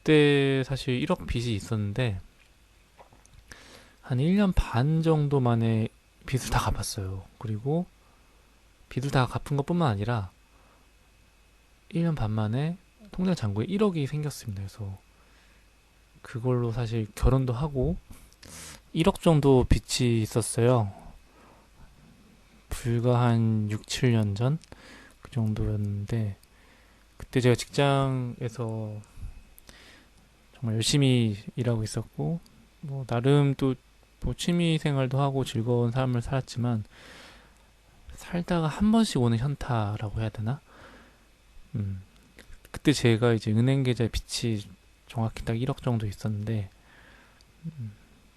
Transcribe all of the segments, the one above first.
그때 사실 1억 빚이 있었는데 한 1년 반 정도 만에 빚을 다 갚았어요. 그리고 빚을 다 갚은 것뿐만 아니라 1년 반 만에 통장 잔고에 1억이 생겼습니다. 그래서 그걸로 사실 결혼도 하고 1억 정도 빚이 있었어요. 불과 한 6, 7년 전 그 정도였는데 그때 제가 직장에서 정말 열심히 일하고 있었고 뭐 나름 또 뭐 취미 생활도 하고 즐거운 삶을 살았지만 살다가 한 번씩 오는 현타라고 해야 되나? 음, 그때 제가 이제 은행 계좌 빚이 정확히 딱 1억 정도 있었는데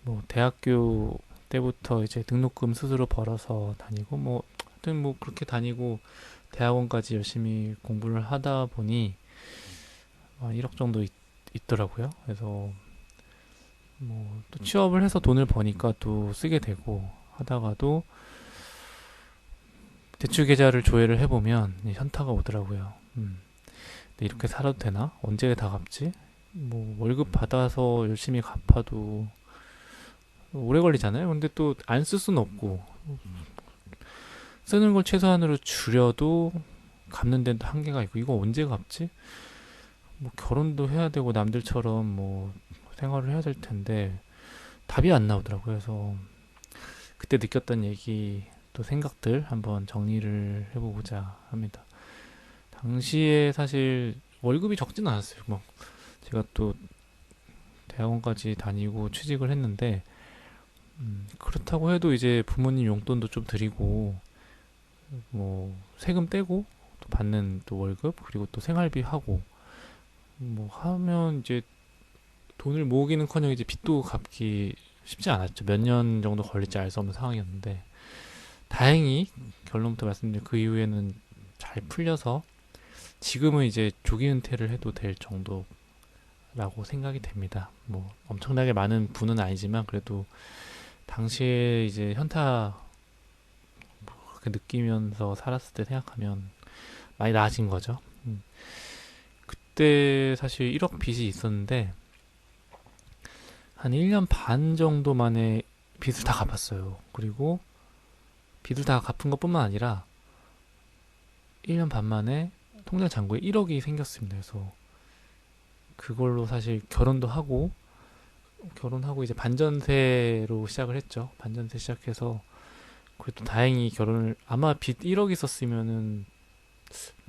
뭐 대학교 때부터 이제 등록금 스스로 벌어서 다니고 뭐 하여튼 뭐 그렇게 다니고 대학원까지 열심히 공부를 하다 보니 1억 정도 있더라고요. 그래서 뭐 또 취업을 해서 돈을 버니까 또 쓰게 되고 하다가도 대출 계좌를 조회를 해보면 현타가 오더라고요. 근데 이렇게 살아도 되나? 언제 다 갚지? 뭐 월급 받아서 열심히 갚아도 오래 걸리잖아요. 근데 또 안 쓸 수는 없고 쓰는 걸 최소한으로 줄여도 갚는 데도 한계가 있고 이거 언제 갚지? 뭐 결혼도 해야 되고 남들처럼 뭐 생활을 해야 될 텐데 답이 안 나오더라고요. 그래서 그때 느꼈던 얘기 또 생각들 한번 정리를 해보고자 합니다. 당시에 사실 월급이 적지는 않았어요. 뭐 제가 또 대학원까지 다니고 취직을 했는데 그렇다고 해도 이제 부모님 용돈도 좀 드리고 뭐 세금 떼고 또 받는 또 월급 그리고 또 생활비 하고 뭐 하면 이제 돈을 모으기는커녕 이제 빚도 갚기 쉽지 않았죠. 몇 년 정도 걸릴지 알 수 없는 상황이었는데 다행히 결론부터 말씀드린 그 이후에는 잘 풀려서 지금은 이제 조기 은퇴를 해도 될 정도라고 생각이 됩니다. 뭐 엄청나게 많은 부는 아니지만 그래도 당시에 이제 현타 그렇게 느끼면서 살았을 때 생각하면 많이 나아진 거죠. 그때 사실 1억 빚이 있었는데 한 1년 반 정도 만에 빚을 다 갚았어요. 그리고 빚을 다 갚은 것뿐만 아니라 1년 반 만에 통장 잔고에 1억이 생겼습니다. 그래서 그걸로 사실 결혼하고 이제 반전세로 시작을 했죠. 반전세 시작해서 그래도 다행히 결혼을 아마 빚 1억 있었으면은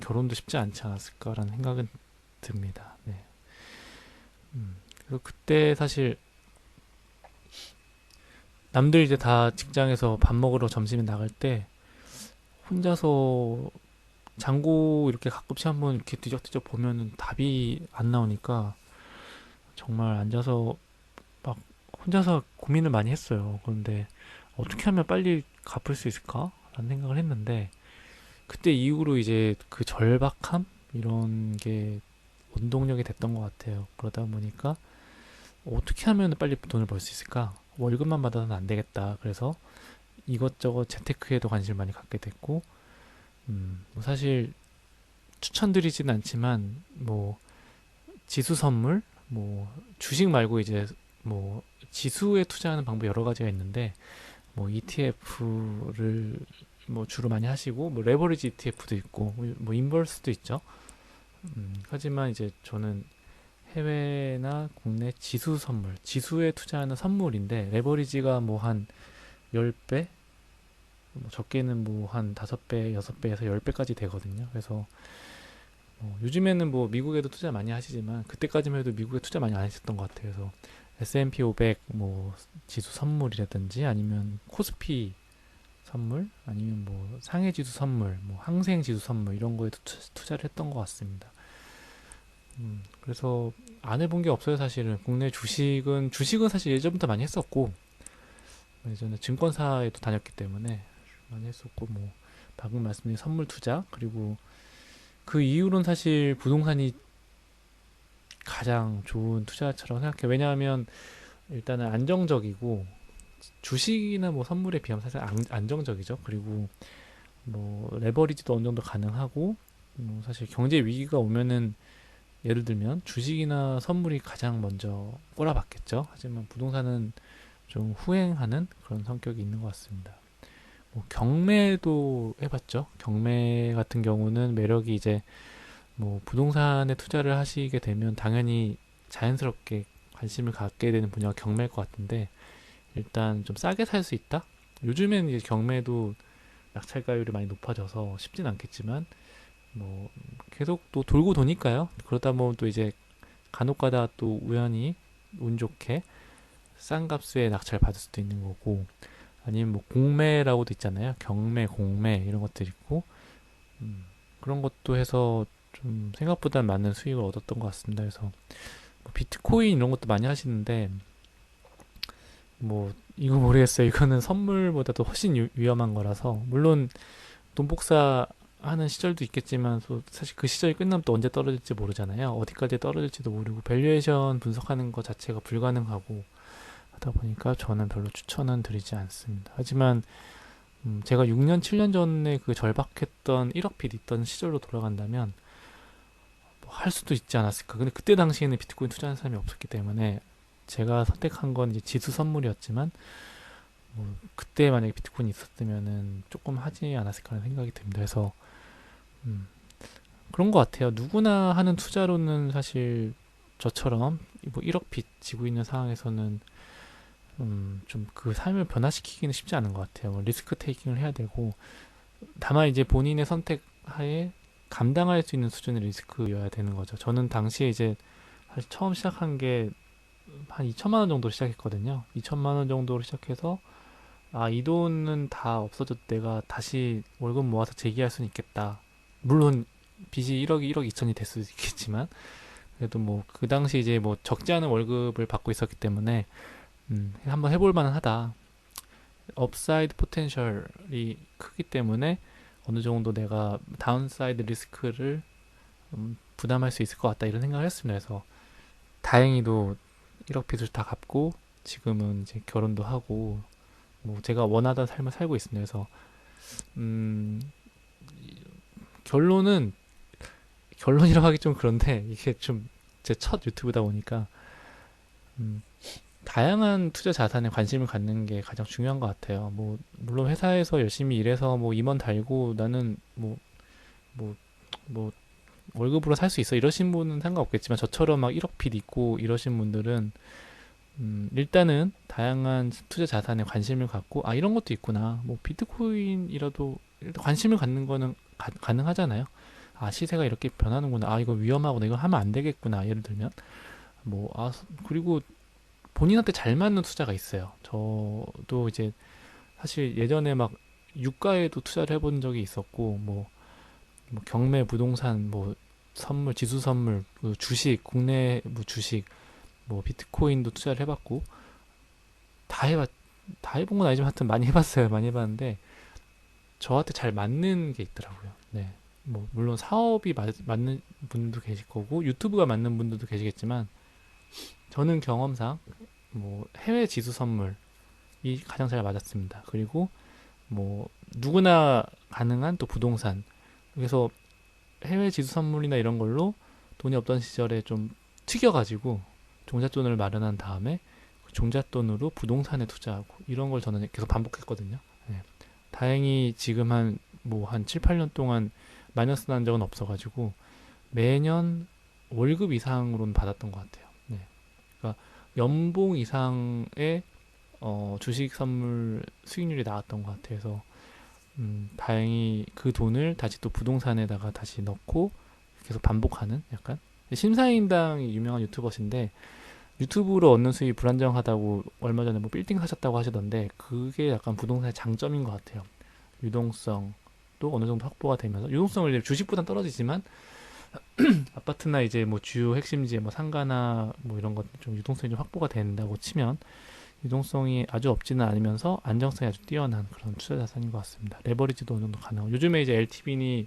결혼도 쉽지 않지 않았을까라는 생각은 듭니다. 네. 그리고 그때 사실 남들 이제 다 직장에서 밥 먹으러 점심에 나갈 때 혼자서 장고 이렇게 가끔씩 한번 이렇게 뒤적뒤적 보면은 답이 안 나오니까 정말 앉아서 막 혼자서 고민을 많이 했어요. 그런데 어떻게 하면 빨리 갚을 수 있을까? 라는 생각을 했는데 그때 이후로 이제 그 절박함 이런 게 원동력이 됐던 것 같아요. 그러다 보니까 어떻게 하면 빨리 돈을 벌 수 있을까? 월급만 받아서는 안 되겠다. 그래서 이것저것 재테크에도 관심을 많이 갖게 됐고, 뭐 사실 추천드리지는 않지만 뭐 지수 선물, 뭐 주식 말고 이제 뭐 지수에 투자하는 방법 여러 가지가 있는데 뭐 ETF를 뭐 주로 많이 하시고 뭐 레버리지 ETF도 있고 뭐 인버스도 있죠. 하지만 이제 저는 해외나 국내 지수 선물, 지수에 투자하는 선물인데 레버리지가 뭐 한 10배, 뭐 적게는 뭐 한 5배, 6배에서 10배까지 되거든요. 그래서 요즘에는 뭐 미국에도 투자 많이 하시지만 그때까지만 해도 미국에 투자 많이 안 하셨던 것 같아요. 그래서 S&P 500 뭐 지수 선물이라든지 아니면 코스피 선물 아니면 뭐 상해 지수 선물, 뭐 항생 지수 선물 이런 거에 투자를 했던 것 같습니다. 그래서 안 해본 게 없어요, 사실은. 국내 주식은 사실 예전부터 많이 했었고, 예전에 증권사에도 다녔기 때문에 많이 했었고, 뭐, 방금 말씀드린 선물 투자, 그리고 그 이후로는 사실 부동산이 가장 좋은 투자처럼 생각해요. 왜냐하면 일단은 안정적이고, 주식이나 뭐 선물에 비하면 사실 안정적이죠. 그리고 뭐, 레버리지도 어느 정도 가능하고, 사실 경제 위기가 오면은 예를 들면 주식이나 선물이 가장 먼저 꼬라박겠죠. 하지만 부동산은 좀 후행하는 그런 성격이 있는 것 같습니다. 뭐 경매도 해봤죠. 경매 같은 경우는 매력이 이제 뭐 부동산에 투자를 하시게 되면 당연히 자연스럽게 관심을 갖게 되는 분야가 경매일 것 같은데, 일단 좀 싸게 살 수 있다? 요즘엔 이제 경매도 낙찰가율이 많이 높아져서 쉽진 않겠지만 뭐 계속 또 돌고 도니까요. 그러다 보면 또 이제 간혹가다 또 우연히 운 좋게 싼 값에 낙찰 받을 수도 있는 거고, 아니면 뭐 공매라고도 있잖아요. 경매, 공매 이런 것들 있고, 그런 것도 해서 좀 생각보다 많은 수익을 얻었던 것 같습니다. 그래서 뭐 비트코인 이런 것도 많이 하시는데, 뭐 이거 모르겠어요. 이거는 선물보다도 훨씬 위험한 거라서, 물론 돈 복사 하는 시절도 있겠지만 사실 그 시절이 끝나면 또 언제 떨어질지 모르잖아요. 어디까지 떨어질지도 모르고 밸류에이션 분석하는 것 자체가 불가능하고 하다 보니까 저는 별로 추천은 드리지 않습니다. 하지만 제가 6년, 7년 전에 그 절박했던 1억 빚 있던 시절로 돌아간다면 뭐할 수도 있지 않았을까. 근데 그때 당시에는 비트코인 투자하는 사람이 없었기 때문에 제가 선택한 건 이제 지수 선물이었지만, 뭐 그때 만약에 비트코인이 있었으면은 조금 하지 않았을까 하는 생각이 듭니다. 그래서 음, 그런 것 같아요. 누구나 하는 투자로는 사실 저처럼 뭐 1억 빚 지고 있는 상황에서는 좀 그 삶을 변화시키기는 쉽지 않은 것 같아요. 뭐 리스크 테이킹을 해야 되고, 다만 이제 본인의 선택 하에 감당할 수 있는 수준의 리스크여야 되는 거죠. 저는 당시에 이제 사실 처음 시작한 게 한 2천만 원 정도로 시작했거든요. 2천만 원 정도로 시작해서 아, 이 돈은 다 없어져도 내가 다시 월급 모아서 재기할 수는 있겠다. 물론 빚이 1억이 1억 2천이 될 수도 있겠지만, 그래도 뭐 그 당시 이제 뭐 적지 않은 월급을 받고 있었기 때문에 한번 해볼 만은 하다. 업사이드 포텐셜이 크기 때문에 어느 정도 내가 다운사이드 리스크를 부담할 수 있을 것 같다 이런 생각을 했습니다. 그래서 다행히도 1억 빚을 다 갚고 지금은 이제 결혼도 하고 뭐 제가 원하던 삶을 살고 있습니다. 그래서 음, 결론은 결론이라고 하기 좀 그런데, 이게 좀 제 첫 유튜브다 보니까 음, 다양한 투자 자산에 관심을 갖는 게 가장 중요한 것 같아요. 뭐 물론 회사에서 열심히 일해서 뭐 임원 달고 나는 뭐, 뭐 월급으로 살 수 있어 이러신 분은 상관없겠지만, 저처럼 막 1억 빚 있고 이러신 분들은 일단은 다양한 투자 자산에 관심을 갖고, 아 이런 것도 있구나, 뭐 비트코인이라도 일단 관심을 갖는 거는 가능하잖아요. 아 시세가 이렇게 변하는구나, 아 이거 위험하구나, 이거 하면 안 되겠구나, 예를 들면 그리고 본인한테 잘 맞는 투자가 있어요. 저도 이제 사실 예전에 막 유가에도 투자를 해본 적이 있었고, 뭐 경매, 부동산, 뭐 선물, 지수 선물, 그 주식, 국내 뭐 주식, 뭐 비트코인도 투자를 해봤고, 다 해봤, 다 해본 건 아니지만 하여튼 많이 해봤어요. 많이 해봤는데 저한테 잘 맞는 게 있더라고요. 네. 뭐 물론 사업이 맞는 분도 계실 거고 유튜브가 맞는 분들도 계시겠지만, 저는 경험상 뭐 해외 지수 선물이 가장 잘 맞았습니다. 그리고 뭐 누구나 가능한 또 부동산. 그래서 해외 지수 선물이나 이런 걸로 돈이 없던 시절에 좀 튀겨가지고 종잣돈을 마련한 다음에 그 종잣돈으로 부동산에 투자하고 이런 걸 저는 계속 반복했거든요. 네. 다행히 지금 한 7, 8년 동안 마이너스 난 적은 없어가지고 매년 월급 이상으로는 받았던 것 같아요. 네. 그러니까 연봉 이상의 주식 선물 수익률이 나왔던 것 같아서 다행히 그 돈을 다시 또 부동산에다가 다시 넣고 계속 반복하는, 약간 심사임당이 유명한 유튜버신데 유튜브로 얻는 수익이 불안정하다고 얼마 전에 뭐 빌딩 사셨다고 하시던데, 그게 약간 부동산의 장점인 것 같아요. 유동성도 어느 정도 확보가 되면서, 유동성을 이제 주식보단 떨어지지만 아파트나 이제 뭐 주요 핵심지에 뭐 상가나 뭐 이런 것 좀 유동성이 좀 확보가 된다고 치면, 유동성이 아주 없지는 않으면서 안정성이 아주 뛰어난 그런 투자 자산인 것 같습니다. 레버리지도 어느 정도 가능하고, 요즘에 이제 LTV니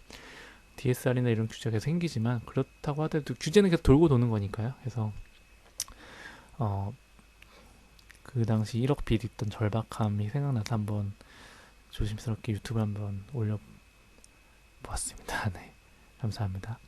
DSR이나 이런 규제가 계속 생기지만, 그렇다고 하더라도 규제는 계속 돌고 도는 거니까요. 그래서 어, 그 당시 1억 빚 있던 절박함이 생각나서 한번 조심스럽게 유튜브 한번 올려보았습니다. 네, 감사합니다.